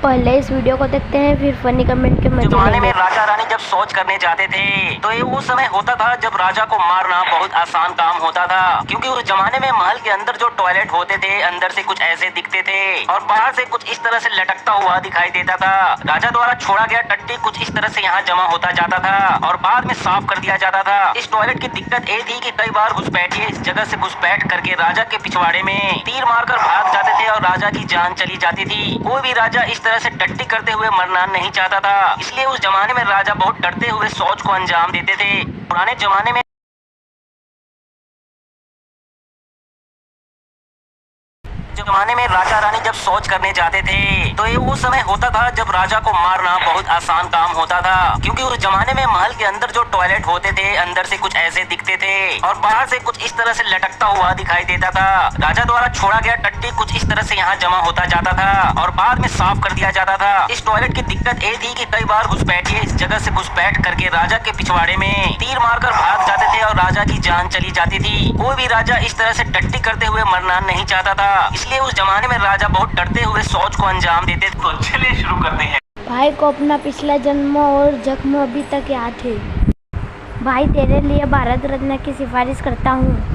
पहले इस वीडियो को देखते हैं, फिर फनी कमेंट के मजे जमाने में लेंगे। राजा रानी जब शौच करने जाते थे तो ये वो समय होता था जब राजा को मारना बहुत आसान काम होता था, क्योंकि उस जमाने में महल के अंदर जो टॉयलेट होते थे अंदर से कुछ ऐसे दिखते थे और बाहर से कुछ इस तरह से लटकता हुआ दिखाई देता था। राजा द्वारा छोड़ा गया टट्टी कुछ इस तरह से यहाँ जमा होता जाता था और बाद में साफ कर दिया जाता था। इस टॉयलेट की दिक्कत ये थी कि कई बार घुसपैठिए इस जगह से घुसपैठ करके राजा के पिछवाड़े में तीर मारकर भाग जाते थे और राजा की जान चली जाती थी। कोई भी राजा इस तरह से टट्टी करते हुए मरना नहीं चाहता था, इसलिए उस जमाने में राजा बहुत डरते हुए शौच को अंजाम देते थे। पुराने जमाने में राजा रानी जब शौच करने जाते थे तो ये वो समय होता था जब राजा को मारना बहुत आसान काम होता था, क्योंकि उस जमाने में महल के अंदर जो टॉयलेट होते थे अंदर से कुछ ऐसे दिखते थे और बाहर से कुछ इस तरह से लटकता हुआ दिखाई देता था। राजा द्वारा छोड़ा गया टट्टी कुछ इस तरह से यहाँ जमा होता जाता था और बाद में साफ कर दिया जाता था। इस टॉयलेट की दिक्कत ये थी कि कई बार घुसपैठिए इस जगह से घुसपैठ करके राजा के पिछवाड़े में तीर मारकर भाग जाते थे और राजा की जान चली जाती थी। कोई भी राजा इस तरह से टट्टी करते हुए मरना नहीं चाहता था, इसलिए उस जमाने में राजा बहुत डरते हुए शौच को अंजाम देते थे। तो चलिए शुरू करते हैं। भाई को अपना पिछला जन्म और जख्म अभी तक याद है। भाई तेरे लिए भारत रत्न की सिफारिश करता हूँ।